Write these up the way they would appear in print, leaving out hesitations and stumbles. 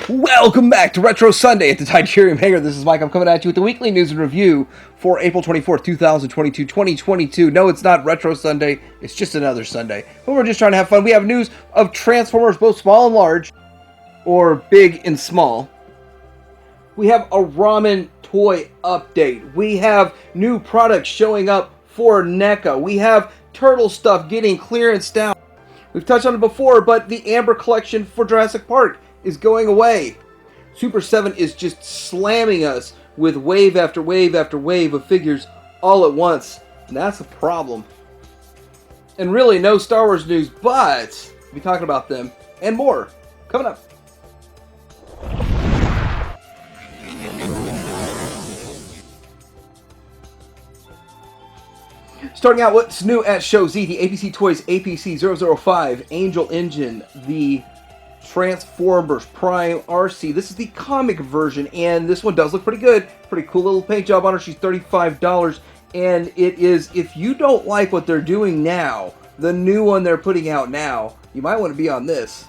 Welcome back to Retro Sunday at the Titanium Hangar. This is Mike. I'm coming at you with the weekly news and review for April 24th, 2022. No, it's not Retro Sunday. It's just another Sunday. But we're just trying to have fun. We have news of Transformers, both small and large, or big and small. We have a Ramen toy update. We have new products showing up for NECA. We have turtle stuff getting clearance down. We've touched on it before, but the Amber collection for Jurassic Park is going away. Super 7 is just slamming us with wave after wave after wave of figures all at once, and that's a problem. And really, no Star Wars news, but we'll be talking about them and more coming up. Starting out, what's new at Show Z, the APC Toys APC 005, Angel Engine, the Transformers Prime RC. This is the comic version, and this one does look pretty good. Pretty cool little paint job on her. She's $35, and it is, if you don't like what they're doing now, the new one they're putting out now, you might want to be on this.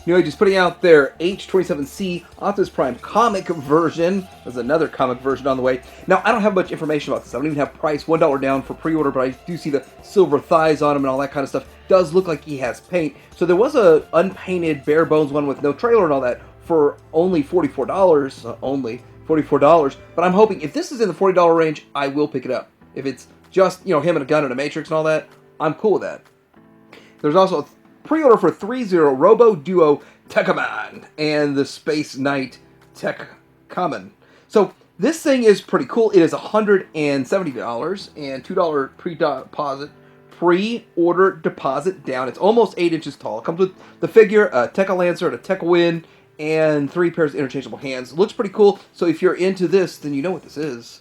New Age is putting out their H27C Optimus Prime comic version. There's another comic version on the way. Now, I don't have much information about this. I don't even have price. $1 down for pre-order, but I do see the silver thighs on him and all that kind of stuff. Does look like he has paint. So there was a unpainted bare bones one with no trailer and all that for only $44. Only $44. But I'm hoping if this is in the $40 range, I will pick it up. If it's just, you know, him and a gun and a Matrix and all that, I'm cool with that. There's also a pre-order for ThreeZero Robo Duo Techaman and the Space Knight Tech Common. So this thing is pretty cool. It is $170 and $2 pre-order deposit down. It's almost 8 inches tall. It comes with the figure, a Tekka Lancer, and a Tekka Wind, and 3 pairs of interchangeable hands. It looks pretty cool. So if you're into this, then you know what this is.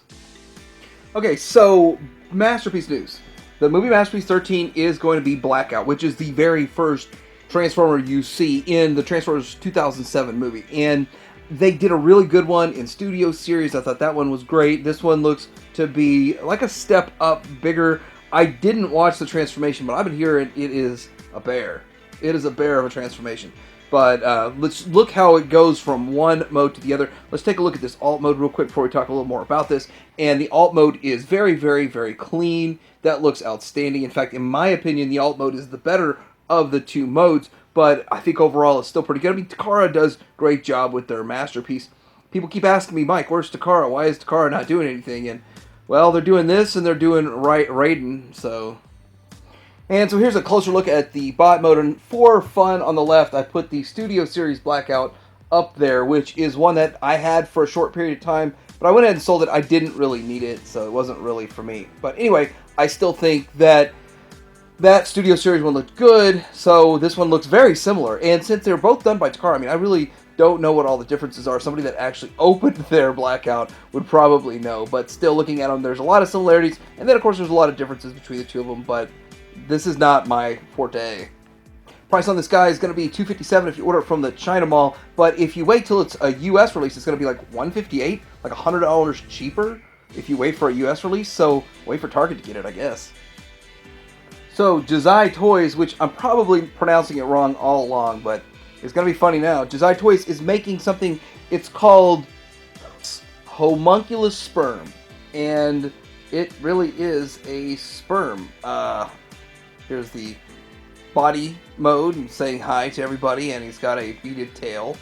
Okay, so Masterpiece news. The movie Masterpiece 13 is going to be Blackout, which is the very first Transformer you see in the Transformers 2007 movie. And they did a really good one in Studio Series. I thought that one was great. This one looks to be like a step up, bigger. I didn't watch the transformation, but I've been hearing it is a bear. It is a bear of a transformation. But let's look how it goes from one mode to the other. Let's take a look at this alt mode real quick before we talk a little more about this. And the alt mode is very, very, very clean. That looks outstanding. In fact, in my opinion, the alt mode is the better of the two modes. But I think overall it's still pretty good. I mean, Takara does a great job with their Masterpiece. People keep asking me, Mike, where's Takara? Why is Takara not doing anything? And, well, they're doing this and they're doing Raiden, so... And so here's a closer look at the bot mode, and for fun on the left, I put the Studio Series Blackout up there, which is one that I had for a short period of time, but I went ahead and sold it. I didn't really need it, so it wasn't really for me. But anyway, I still think that that Studio Series one looked good, so this one looks very similar. And since they're both done by Takara, I mean, I really don't know what all the differences are. Somebody that actually opened their Blackout would probably know, but still looking at them, there's a lot of similarities, and then of course there's a lot of differences between the two of them, but this is not my forte. Price on this guy is going to be $257 if you order it from the China Mall, but if you wait till it's a US release, it's going to be like $158, like $100 cheaper if you wait for a US release, so wait for Target to get it, I guess. So, Jazai Toys, which I'm probably pronouncing it wrong all along, but it's going to be funny now. Jazai Toys is making something, it's called Homunculus Sperm, and it really is a sperm. Here's the body mode and saying hi to everybody, and he's got a beaded tail.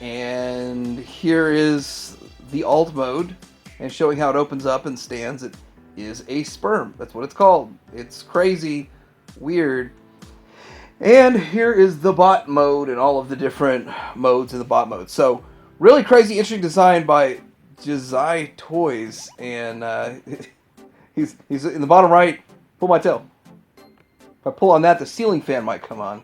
And here is the alt mode, and showing how it opens up and stands. It is a sperm. That's what it's called. It's crazy, weird. And here is the bot mode and all of the different modes in the bot mode. So, really crazy, interesting design by Jazai Toys. And he's in the bottom right. Pull my tail. If I pull on that, the ceiling fan might come on.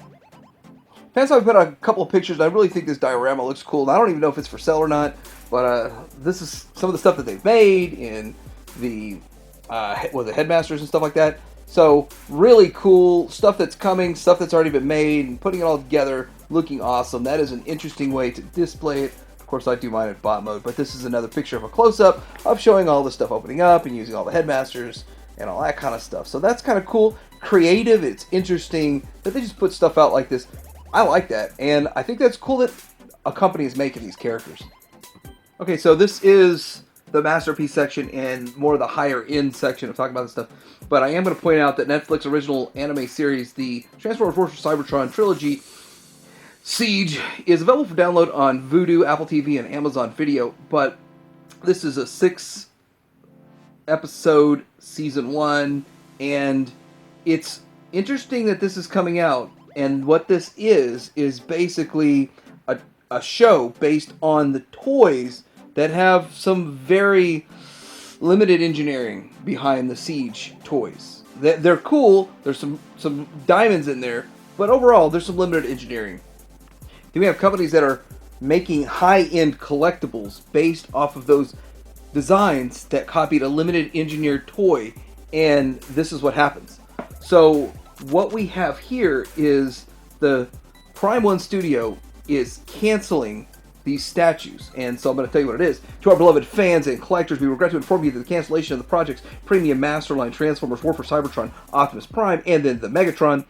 Fans, I've put a couple of pictures. I really think this diorama looks cool. And I don't even know if it's for sale or not. But this is some of the stuff that they've made in the the headmasters and stuff like that. So really cool stuff that's coming, stuff that's already been made, and putting it all together, looking awesome. That is an interesting way to display it. Of course, I do mine in bot mode, but this is another picture of a close-up of showing all the stuff opening up and using all the headmasters and all that kind of stuff. So that's kind of cool, creative. It's interesting that they just put stuff out like this. I like that, and I think that's cool that a company is making these characters. Okay, so this is the masterpiece section and more of the higher end section of talking about this stuff. But I am going to point out that Netflix original anime series, the Transformers Force Cybertron trilogy, Siege, is available for download on Vudu, Apple TV, and Amazon Video. But this is a 6-episode season 1, and it's interesting that this is coming out. And what this is basically a show based on the toys that have some very limited engineering behind the Siege toys. They're cool. There's some diamonds in there, but overall, there's some limited engineering. Then we have companies that are making high-end collectibles based off of those designs that copied a limited engineered toy, and this is what happens. So what we have here is the Prime 1 studio is canceling these statues, and so I'm going to tell you what it is. To our beloved fans and collectors, we regret to inform you that the cancellation of the project's premium master line Transformers War for Cybertron, Optimus Prime, and then the Megatron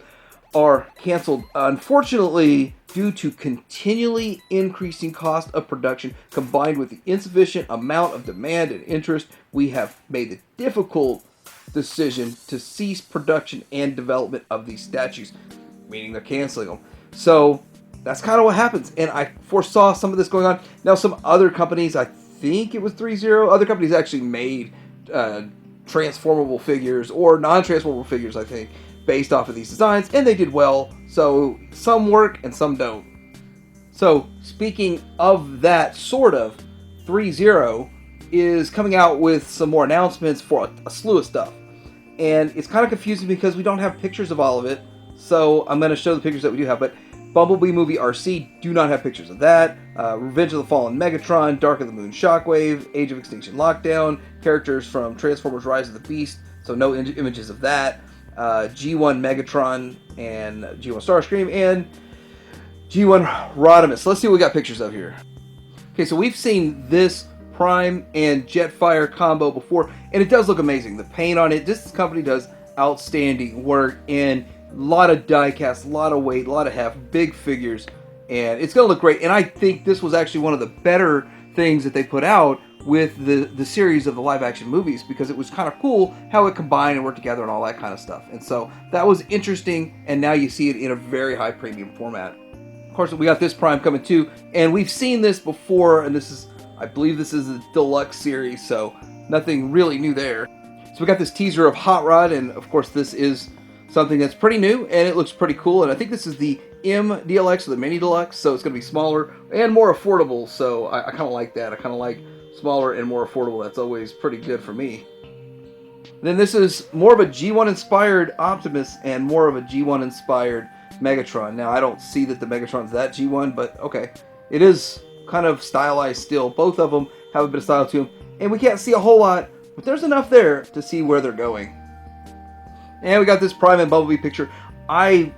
are canceled, unfortunately, due to continually increasing cost of production combined with the insufficient amount of demand and interest. We have made the difficult decision to cease production and development of these statues, meaning they're canceling them. So that's kind of what happens, and I foresaw some of this going on. Now, some other companies, I think it was ThreeZero, other companies actually made transformable figures or non-transformable figures, I think, based off of these designs, and they did well. So some work and some don't. So speaking of that, sort of, ThreeZero is coming out with some more announcements for a slew of stuff, and it's kind of confusing because we don't have pictures of all of it. So I'm going to show the pictures that we do have, but Bumblebee Movie RC, do not have pictures of that. Revenge of the Fallen Megatron, Dark of the Moon Shockwave, Age of Extinction Lockdown, characters from Transformers Rise of the Beast, so no images of that. G1 Megatron and G1 Starscream, and G1 Rodimus. Let's see what we got pictures of here. Okay, so we've seen this Prime and Jetfire combo before, and it does look amazing. The paint on it, this company does outstanding work, and a lot of die cast, a lot of weight, a lot of heft, big figures, and it's going to look great. And I think this was actually one of the better things that they put out with the series of the live action movies, because it was kind of cool how it combined and worked together and all that kind of stuff. And so that was interesting, and now you see it in a very high premium format. Of course, we got this Prime coming too, and we've seen this before, and this is, I believe this is a deluxe series, so nothing really new there. So we got this teaser of Hot Rod, and of course this is something that's pretty new, and it looks pretty cool, and I think this is the MDLX or the Mini Deluxe, so it's going to be smaller and more affordable, so I kind of like that. I kind of like smaller and more affordable. That's always pretty good for me. Then this is more of a G1 inspired Optimus and more of a G1 inspired Megatron. Now, I don't see that the Megatron's that G1, but okay. It is kind of stylized still. Both of them have a bit of style to them, and we can't see a whole lot, but there's enough there to see where they're going. And we got this Prime and Bumblebee picture. I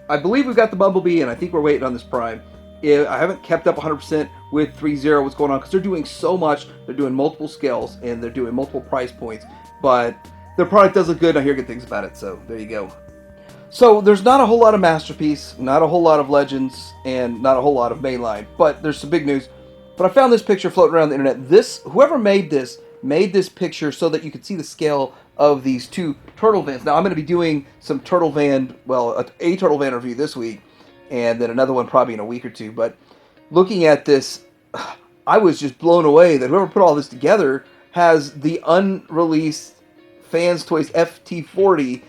believe we've got the Bumblebee, and I think we're waiting on this Prime. I haven't kept up 100% with ThreeZero, what's going on, because they're doing so much. They're doing multiple scales, and they're doing multiple price points. But their product does look good, and I hear good things about it, so there you go. So there's not a whole lot of Masterpiece, not a whole lot of Legends, and not a whole lot of Mainline. But there's some big news. But I found this picture floating around the internet. Whoever made this picture so that you could see the scale of these two Turtle Vans. Now, I'm going to be doing some Turtle Van, a Turtle Van review this week, and then another one probably in a week or two. But looking at this, I was just blown away that whoever put all this together has the unreleased Fans Toys FT40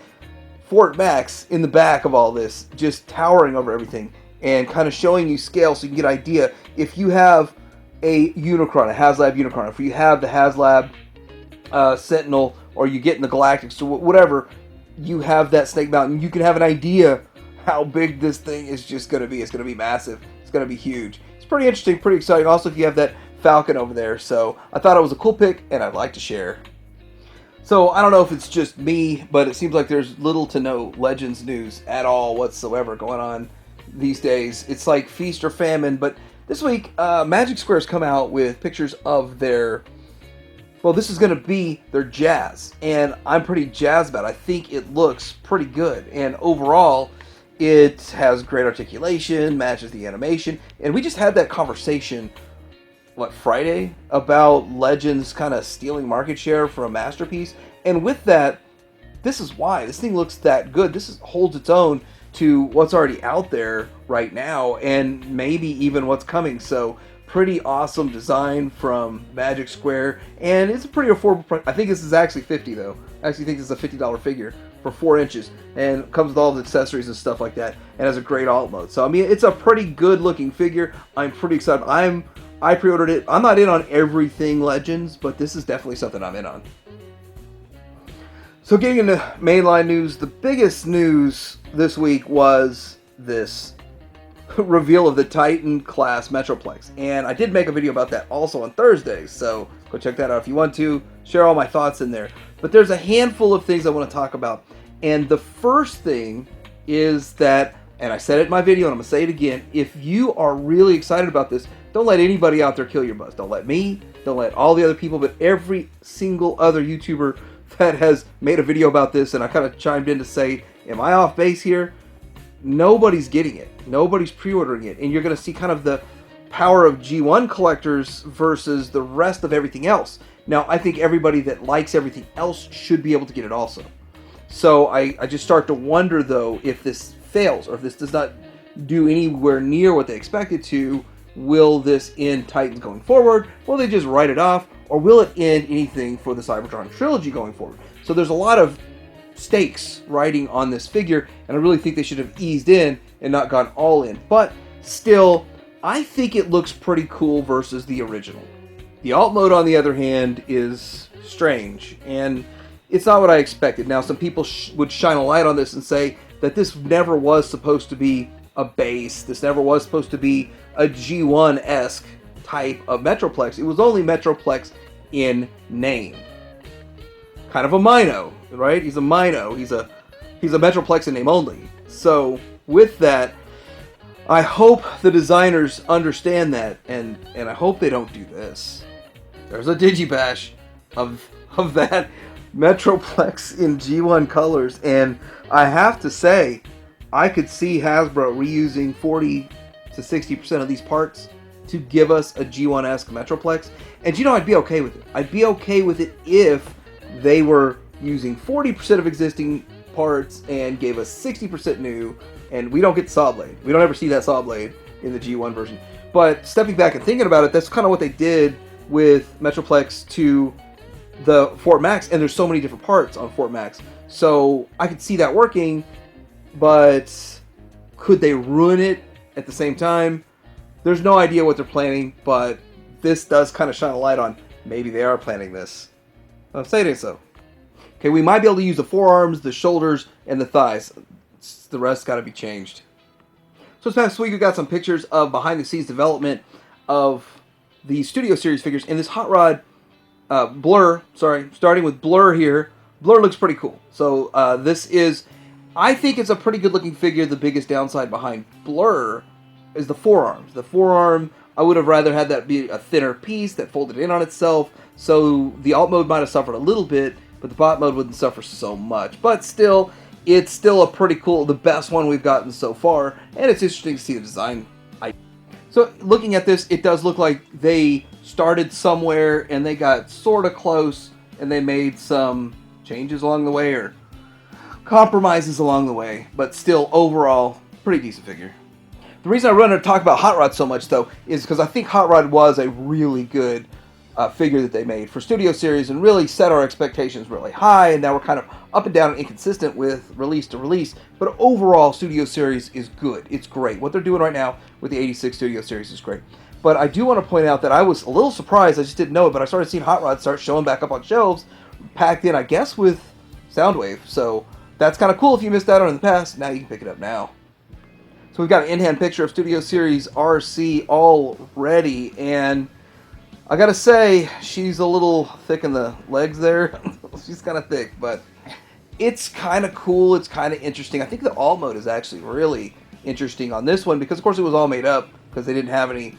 Fort Max in the back of all this, just towering over everything and kind of showing you scale so you can get an idea. If you have a Unicron, a HasLab Unicron, if you have the HasLab Sentinel, or you get in the Galactics, or whatever, you have that Snake Mountain, you can have an idea how big this thing is just going to be. It's going to be massive. It's going to be huge. It's pretty interesting, pretty exciting. Also, if you have that Falcon over there. So I thought it was a cool pick, and I'd like to share. So I don't know if it's just me, but it seems like there's little to no Legends news at all whatsoever going on these days. It's like feast or famine. But this week, Magic Square's come out with pictures of their... Well, this is going to be their Jazz, and I'm pretty jazzed about it. I think it looks pretty good, and overall, It has great articulation, matches the animation, and we just had that conversation, Friday, about Legends kind of stealing market share for a masterpiece. And with that, this is why this thing looks that good. Holds its own to what's already out there right now, and maybe even what's coming. So pretty awesome design from Magic Square, and it's a pretty affordable price. I think this is actually $50 though. I actually think this is a $50 figure for 4 inches, and comes with all the accessories and stuff like that, and has a great alt mode. So I mean, it's a pretty good looking figure. I'm pretty excited. I pre-ordered it. I'm not in on everything Legends, but this is definitely something I'm in on. So getting into mainline news, the biggest news this week was this reveal of the Titan class Metroplex. And I did make a video about that also on Thursday, so go check that out if you want to. Share all my thoughts in there. But there's a handful of things I want to talk about. And the first thing is that, and I said it in my video and I'm going to say it again, if you are really excited about this, don't let anybody out there kill your buzz. Don't let me, don't let all the other people, but every single other YouTuber that has made a video about this, and I kind of chimed in to say, am I off base here? Nobody's getting it. Nobody's pre-ordering it. And you're going to see kind of the power of G1 collectors versus the rest of everything else. Now, I think everybody that likes everything else should be able to get it also. So I just start to wonder, though, if this fails or if this does not do anywhere near what they expect it to, will this end Titans going forward? Will they just write it off? Or will it end anything for the Cybertron trilogy going forward? So there's a lot of stakes riding on this figure, and I really think they should have eased in and not gone all in. But still, I think it looks pretty cool versus the original. The alt mode, on the other hand, is strange, and it's not what I expected. Now, some people would shine a light on this and say that this never was supposed to be a base. This never was supposed to be a G1-esque type of Metroplex. It was only Metroplex in name. Kind of a Mino, right? He's a Mino. He's a Metroplex in name only. So with that, I hope the designers understand that, and I hope they don't do this. There's a Digibash of that Metroplex in G1 colors, and I have to say, I could see Hasbro reusing 40 to 60% of these parts to give us a G1-esque Metroplex. And I'd be okay with it. I'd be okay with it if they were using 40% of existing parts and gave us 60% new, and we don't get the saw blade. We don't ever see that saw blade in the G1 version. But stepping back and thinking about it, that's kind of what they did with Metroplex to the Fort Max, and there's so many different parts on Fort Max. So I could see that working, but could they ruin it at the same time? There's no idea what they're planning, but this does kind of shine a light on maybe they are planning this. I'm saying so. Okay, we might be able to use the forearms, the shoulders, and the thighs. The rest got to be changed. So this past week we got some pictures of behind-the-scenes development of the Studio Series figures, and this Hot Rod Blur, starting with Blur here. Blur looks pretty cool. So this is, I think it's a pretty good-looking figure. The biggest downside behind Blur is the forearms. The forearm, I would have rather had that be a thinner piece that folded in on itself, so the alt mode might have suffered a little bit, but the bot mode wouldn't suffer so much. But still, it's still a pretty cool, the best one we've gotten so far, and it's interesting to see the design. So looking at this, it does look like they started somewhere and they got sort of close, and they made some changes along the way, or compromises along the way, but still overall, pretty decent figure. The reason I wanted to talk about Hot Rod so much, though, is because I think Hot Rod was a really good figure that they made for Studio Series, and really set our expectations really high, and now we're kind of up and down and inconsistent with release to release, but overall, Studio Series is good. It's great. What they're doing right now with the 86 Studio Series is great. But I do want to point out that I was a little surprised, I just didn't know it, but I started seeing Hot Rod start showing back up on shelves, packed in, I guess, with Soundwave, so that's kind of cool. If you missed out on it in the past, now you can pick it up now. So we've got an in-hand picture of Studio Series RC all ready, and I gotta say, she's a little thick in the legs there. She's kind of thick, but it's kind of cool. It's kind of interesting. I think the alt mode is actually really interesting on this one, because of course it was all made up because they didn't have any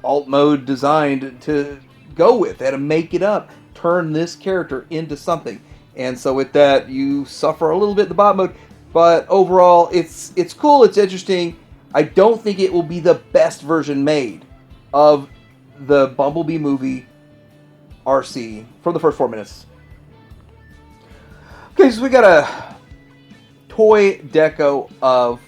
alt mode designed to go with. They had to make it up, turn this character into something. And so with that, you suffer a little bit in the bot mode. But overall, it's cool. It's interesting. I don't think it will be the best version made of the Bumblebee movie RC for the first 4 minutes. Okay, so we got a toy deco of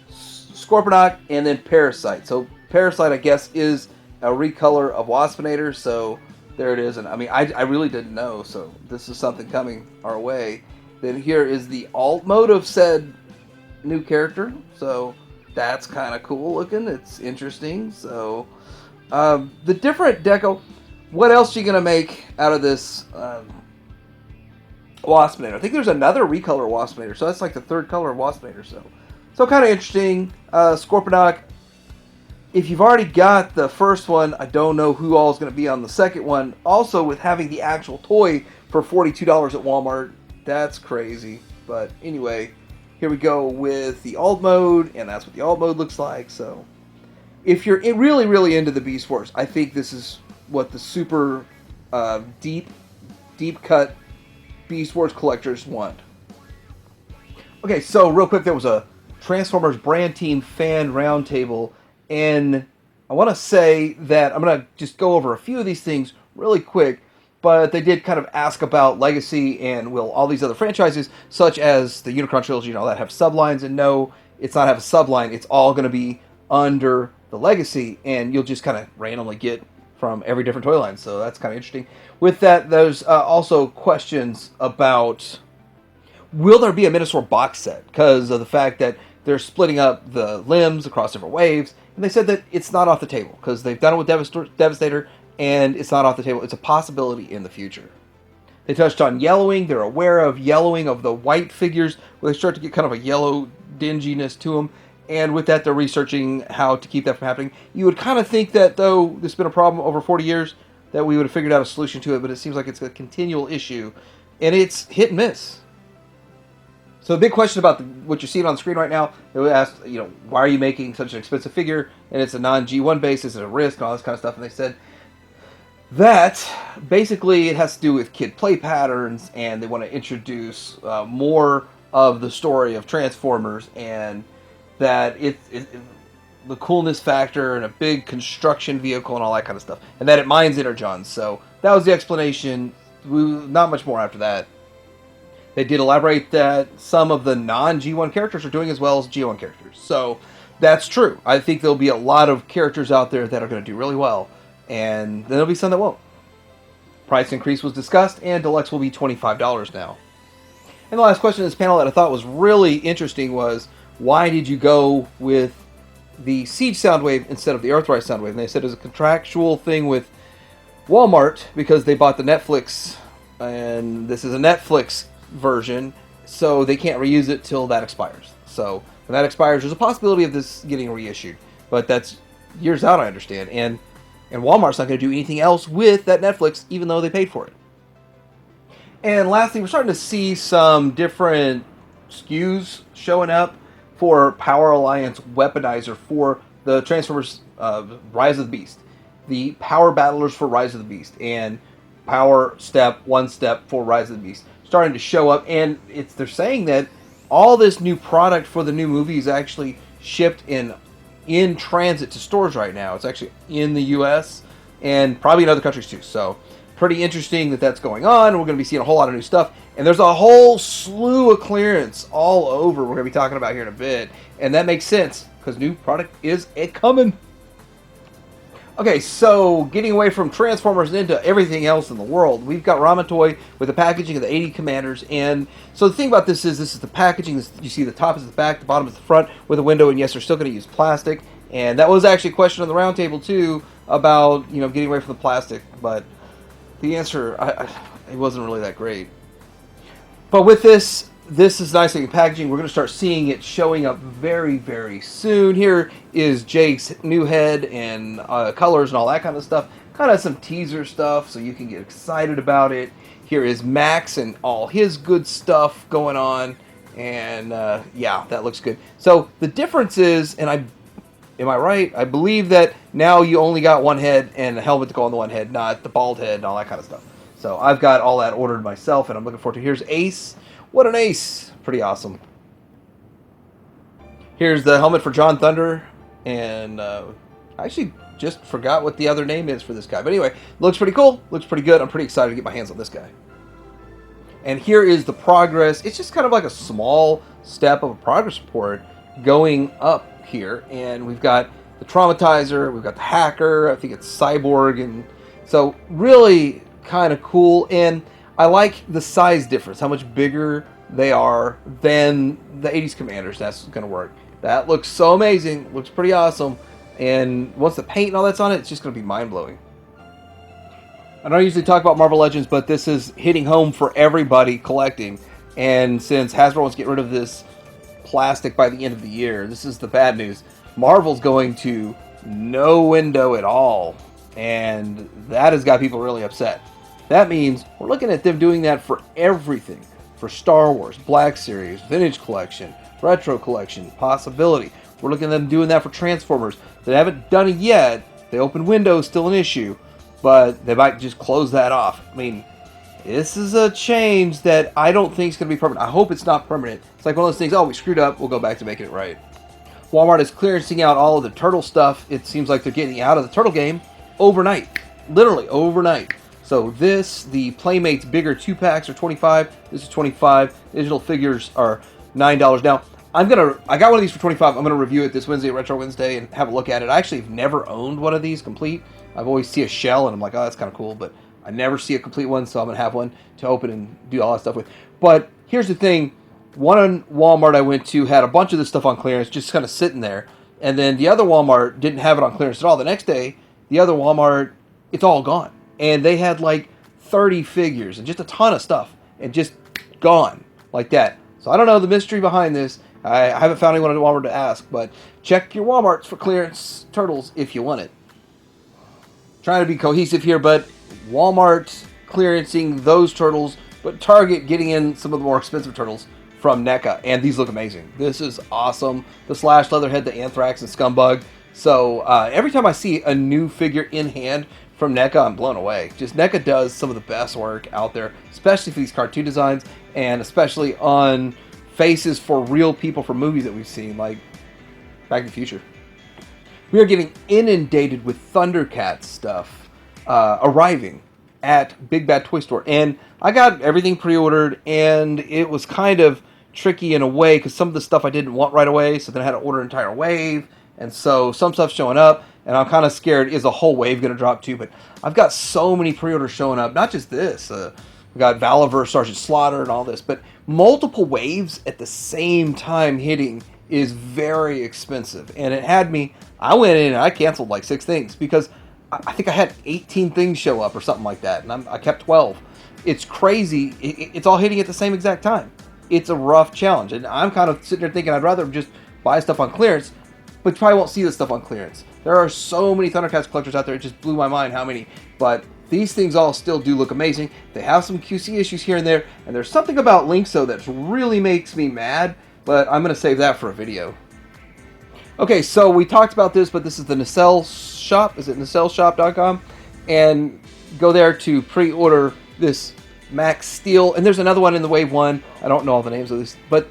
Scorponok and then Parasite. So Parasite, I guess, is a recolor of Waspinator. So there it is. And I mean, I really didn't know. So this is something coming our way. Then here is the alt mode of said new character. So that's kind of cool looking. It's interesting. So the different deco. What else are you going to make out of this Waspinator? I think there's another recolor Waspinator. So that's like the third color of Waspinator. So kind of interesting. Scorponok. If you've already got the first one, I don't know who all is going to be on the second one. Also, with having the actual toy for $42 at Walmart, that's crazy. But anyway, here we go with the alt mode, and that's what the alt mode looks like. So if you're really, really into the Beast Wars, I think this is what the super deep cut Beast Wars collectors want. Okay, so real quick, there was a Transformers brand team fan roundtable, and I want to say that I'm going to just go over a few of these things really quick, but they did kind of ask about Legacy and will all these other franchises, such as the Unicron trilogy and all that, have sublines, and no, it's not have a subline, it's all going to be under the Legacy, and you'll just kind of randomly get from every different toy line, so that's kind of interesting. With that, there's also questions about, will there be a Minosaur box set? Because of the fact that they're splitting up the limbs across different waves, and they said that it's not off the table, because they've done it with Devastator, and it's not off the table. It's a possibility in the future. They touched on yellowing. They're aware of yellowing of the white figures, where they start to get kind of a yellow dinginess to them, and with that, they're researching how to keep that from happening. You would kind of think that, though this has been a problem over 40 years, that we would have figured out a solution to it, but it seems like it's a continual issue, and it's hit and miss. So the big question about what you're seeing on the screen right now, they asked, why are you making such an expensive figure, and it's a non-G1 base, is it a risk, and all this kind of stuff, and they said that basically it has to do with kid play patterns, and they want to introduce more of the story of Transformers, and that it's the coolness factor and a big construction vehicle and all that kind of stuff, and that it mines energons. So that was the explanation. Not much more after that. They did elaborate that some of the non-G1 characters are doing as well as G1 characters. So that's true. I think there'll be a lot of characters out there that are going to do really well, and then there'll be some that won't. Price increase was discussed, and Deluxe will be $25 now. And the last question in this panel that I thought was really interesting was, why did you go with the Siege Soundwave instead of the Earthrise Soundwave? And they said it was a contractual thing with Walmart because they bought the Netflix, and this is a Netflix version, so they can't reuse it till that expires. So when that expires, there's a possibility of this getting reissued, but that's years out, I understand. And Walmart's not going to do anything else with that Netflix, even though they paid for it. And lastly, we're starting to see some different SKUs showing up for Power Alliance Weaponizer for the Transformers Rise of the Beast, the Power Battlers for Rise of the Beast, and Power Step, One Step for Rise of the Beast, starting to show up. And they're saying that all this new product for the new movie is actually shipped in transit to stores right now. It's actually in the U.S. and probably in other countries too. So pretty interesting that that's going on. We're going to be seeing a whole lot of new stuff. And there's a whole slew of clearance all over we're going to be talking about here in a bit. And that makes sense because new product is coming. Okay, so getting away from Transformers and into everything else in the world, we've got Ramatoy with the packaging of the 80 Commanders. And so the thing about this is the packaging. You see the top is the back, the bottom is the front with a window. And yes, they're still going to use plastic. And that was actually a question on the roundtable too about getting away from the plastic. But the answer, it wasn't really that great. But with this is nice looking packaging. We're going to start seeing it showing up very, very soon. Here is Jake's new head and colors and all that kind of stuff. Kind of some teaser stuff so you can get excited about it. Here is Max and all his good stuff going on. And yeah, that looks good. So the difference is, and am I right? I believe that now you only got one head and a helmet to go on the one head, not the bald head and all that kind of stuff. So I've got all that ordered myself, and I'm looking forward to. Here's Ace. What an ace. Pretty awesome. Here's the helmet for John Thunder, and I actually just forgot what the other name is for this guy. But anyway, looks pretty cool, looks pretty good. I'm pretty excited to get my hands on this guy. And here is the progress. It's just kind of like a small step of a progress report going up here. And we've got the Traumatizer, we've got the Hacker, I think it's Cyborg, and so really kind of cool. And I like the size difference, how much bigger they are than the 80s Commanders. That's going to work. That looks so amazing, looks pretty awesome. And once the paint and all that's on it, it's just going to be mind-blowing. I don't usually talk about Marvel Legends, but this is hitting home for everybody collecting. And since Hasbro wants to get rid of this plastic by the end of the year, this is the bad news. Marvel's going to no window at all. And that has got people really upset. That means we're looking at them doing that for everything. For Star Wars, Black Series, Vintage Collection, Retro Collection, Possibility. We're looking at them doing that for Transformers. They haven't done it yet. The open window is still an issue. But they might just close that off. I mean, this is a change that I don't think is going to be permanent. I hope it's not permanent. It's like one of those things, oh, we screwed up, we'll go back to making it right. Walmart is clearancing out all of the Turtle stuff. It seems like they're getting out of the Turtle game overnight. Literally, overnight. So this, the Playmates bigger 2-packs are $25. This is $25. Digital figures are $9. Now, I got one of these for $25. I'm gonna review it this Wednesday, Retro Wednesday, and have a look at it. I actually have never owned one of these complete. I've always see a shell, and I'm like, oh, that's kind of cool, but I never see a complete one, so I'm gonna have one to open and do all that stuff with. But here's the thing: one Walmart I went to had a bunch of this stuff on clearance, just kind of sitting there, and then the other Walmart didn't have it on clearance at all. The next day, the other Walmart, it's all gone, and they had like 30 figures and just a ton of stuff, and just gone like that. So I don't know the mystery behind this. I haven't found anyone at Walmart to ask, but check your Walmarts for clearance Turtles if you want it. Trying to be cohesive here, but Walmart clearancing those Turtles, but Target getting in some of the more expensive Turtles from NECA, and these look amazing. This is awesome. The Slash Leatherhead, the Anthrax, and Scumbug. So every time I see a new figure in hand from NECA, I'm blown away. Just NECA does some of the best work out there, especially for these cartoon designs, and especially on faces for real people from movies that we've seen, like Back to the Future. We are getting inundated with Thundercats stuff arriving at Big Bad Toy Store. And I got everything pre-ordered, and it was kind of tricky in a way because some of the stuff I didn't want right away, so then I had to order an entire wave. And so some stuff's showing up, and I'm kind of scared, is a whole wave going to drop too? But I've got so many pre-orders showing up, not just this. We got Valiver, Sergeant Slaughter, and all this, but multiple waves at the same time hitting is very expensive. And it had me, I went in and I canceled like 6 things because I think I had 18 things show up or something like that, and I kept 12. It's crazy. It's all hitting at the same exact time. It's a rough challenge, and I'm kind of sitting there thinking I'd rather just buy stuff on clearance, but you probably won't see this stuff on clearance. There are so many Thundercats collectors out there, it just blew my mind how many, but these things all still do look amazing. They have some QC issues here and there, and there's something about Linkso that really makes me mad, but I'm going to save that for a video. Okay, so we talked about this, but this is the Nacelle shop. Is it nacelleshop.com? And go there to pre-order this Max Steel. And there's another one in the Wave 1. I don't know all the names of this, but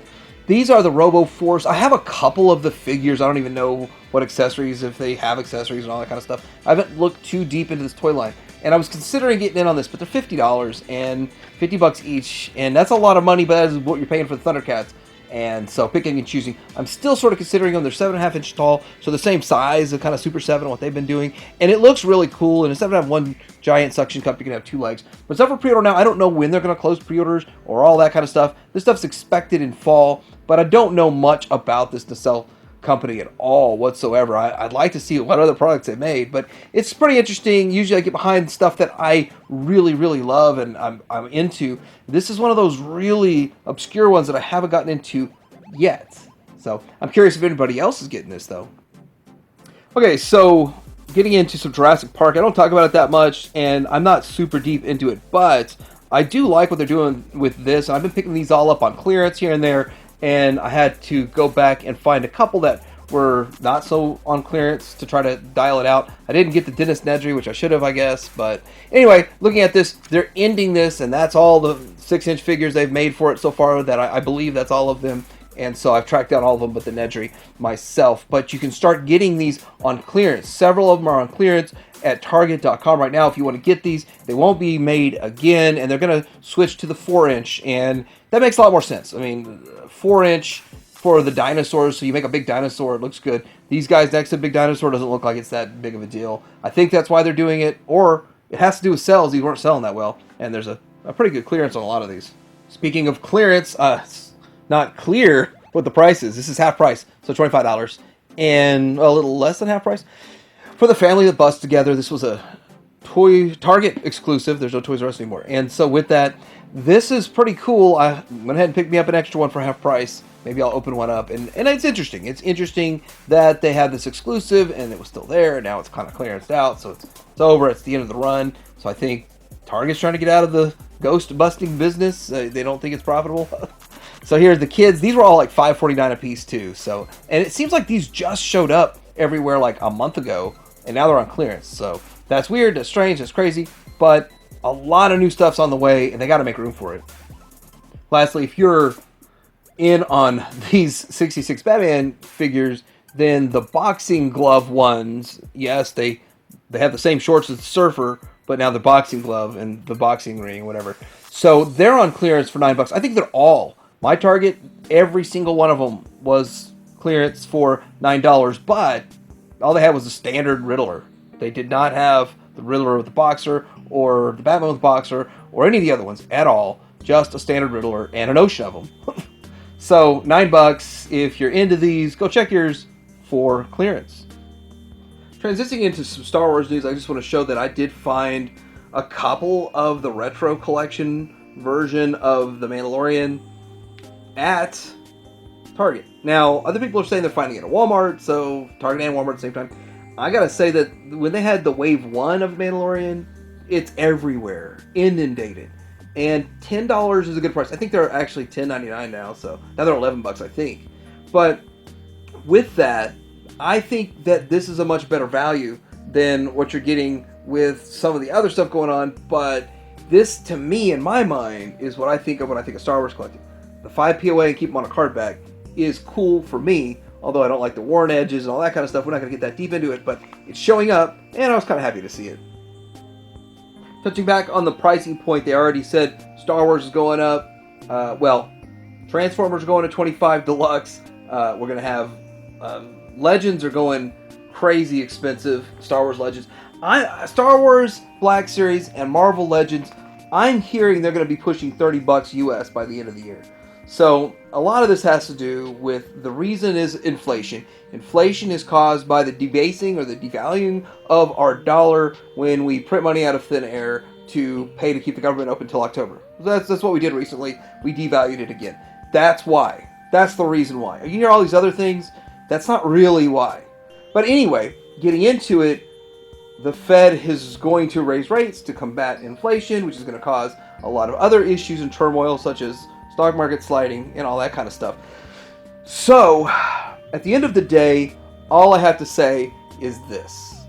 these are the Robo Force. I have a couple of the figures. I don't even know what accessories, if they have accessories and all that kind of stuff. I haven't looked too deep into this toy line. And I was considering getting in on this, but they're $50 and $50 each. And that's a lot of money, but that is what you're paying for the Thundercats. And so picking and choosing. I'm still sort of considering them. They're 7.5 inch tall, so the same size of kind of Super 7, what they've been doing. And it looks really cool. And instead of having one giant suction cup, you can have 2 legs. But stuff for pre-order now, I don't know when they're going to close pre-orders or all that kind of stuff. This stuff's expected in fall, but I don't know much about this Nacelle company at all whatsoever. I'd like to see what other products they made, but it's pretty interesting. Usually I get behind stuff that I really, really love and I'm into. This is one of those really obscure ones that I haven't gotten into yet. So I'm curious if anybody else is getting this though. Okay, so getting into some Jurassic Park. I don't talk about it that much and I'm not super deep into it, but I do like what they're doing with this. I've been picking these all up on clearance here and there, and I had to go back and find a couple that were not so on clearance to try to dial it out. I didn't get the Dennis Nedry, which I should have, I guess. But anyway, looking at this, they're ending this, and that's all the 6-inch figures they've made for it so far. That I believe that's all of them. and so I've tracked down all of them but the Nedry myself. But you can start getting these on clearance. Several of them are on clearance at Target.com right now if you want to get these. They won't be made again, and they're going to switch to the 4-inch, and that makes a lot more sense. I mean, 4-inch for the dinosaurs, so you make a big dinosaur, it looks good. These guys next to the big dinosaur doesn't look like it's that big of a deal. I think that's why they're doing it, or it has to do with sales. These weren't selling that well, and there's a pretty good clearance on a lot of these. Speaking of clearance, it's not clear what the price is. This is half price, so $25, and a little less than half price. For the family that busts together, this was a Target exclusive. There's no Toys R Us anymore. And so with that, this is pretty cool. I went ahead and picked me up an extra one for half price. Maybe I'll open one up. And it's interesting. It's interesting that they had this exclusive and it was still there. And now it's kind of clearanced out. So it's over. It's the end of the run. So I think Target's trying to get out of the ghost busting business. They don't think it's profitable. So here's the kids. These were all like $5.49 a piece too. So, and it seems like these just showed up everywhere like a month ago. And now they're on clearance. So that's weird, that's strange, that's crazy. But a lot of new stuff's on the way, and they got to make room for it. Lastly, if you're in on these 66 Batman figures, then the boxing glove ones, yes, they have the same shorts as the Surfer, but now the boxing glove and the boxing ring, whatever. So they're on clearance for $9. I think they're all. My Target, every single one of them was clearance for $9, but all they had was the standard Riddler. They did not have the Riddler with the boxer or the Batman with the boxer or any of the other ones at all. Just a standard Riddler and an ocean of them. So $9. If you're into these, go check yours for clearance. Transitioning into some Star Wars news, I just want to show that I did find a couple of the retro collection version of The Mandalorian at Target. Now, other people are saying they're finding it at Walmart, so Target and Walmart at the same time. I gotta say that when they had the Wave 1 of Mandalorian, it's everywhere, inundated. And $10 is a good price. I think they're actually $10.99 now, so now they're $11, I think. But with that, I think that this is a much better value than what you're getting with some of the other stuff going on. But this, to me, in my mind, is what I think of when I think of Star Wars collecting. The 5 POA and keep them on a card back is cool for me, although I don't like the worn edges and all that kind of stuff. We're not going to get that deep into it, but it's showing up, and I was kind of happy to see it. Touching back on the pricing point, they already said Star Wars is going up. Transformers are going to 25 Deluxe. We're going to have Legends are going crazy expensive. Star Wars Legends. Star Wars Black Series and Marvel Legends, I'm hearing they're going to be pushing $30 US by the end of the year. So a lot of this has to do with the reason is inflation. Inflation is caused by the debasing or the devaluing of our dollar when we print money out of thin air to pay to keep the government open until October. That's what we did recently. We devalued it again. That's why. That's the reason why. You hear all these other things. That's not really why. But anyway, getting into it, the Fed is going to raise rates to combat inflation, which is going to cause a lot of other issues and turmoil, such as stock market sliding and all that kind of stuff. So, at the end of the day, all I have to say is this.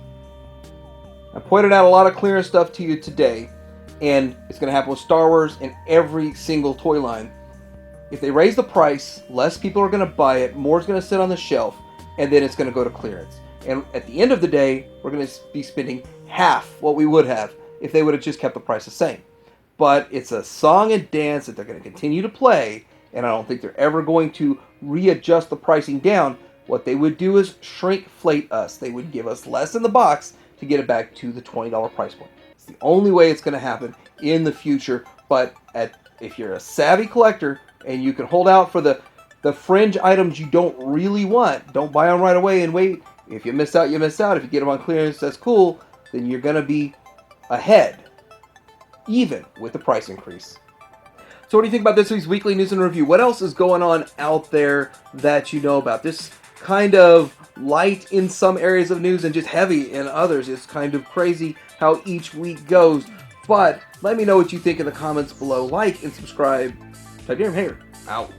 I pointed out a lot of clearance stuff to you today, and it's going to happen with Star Wars and every single toy line. If they raise the price, less people are going to buy it, more is going to sit on the shelf, and then it's going to go to clearance. And at the end of the day, we're going to be spending half what we would have if they would have just kept the price the same. But it's a song and dance that they're going to continue to play, and I don't think they're ever going to readjust the pricing down. What they would do is shrinkflate us. They would give us less in the box to get it back to the $20 price point. It's the only way it's going to happen in the future. But if you're a savvy collector and you can hold out for the fringe items you don't really want, don't buy them right away and wait. If you miss out, you miss out. If you get them on clearance, that's cool. Then you're going to be ahead, even with the price increase. So what do you think about this week's weekly news and review? What else is going on out there that you know about? This kind of light in some areas of news and just heavy in others. It's kind of crazy how each week goes. But let me know what you think in the comments below. Like and subscribe. Type your hair out.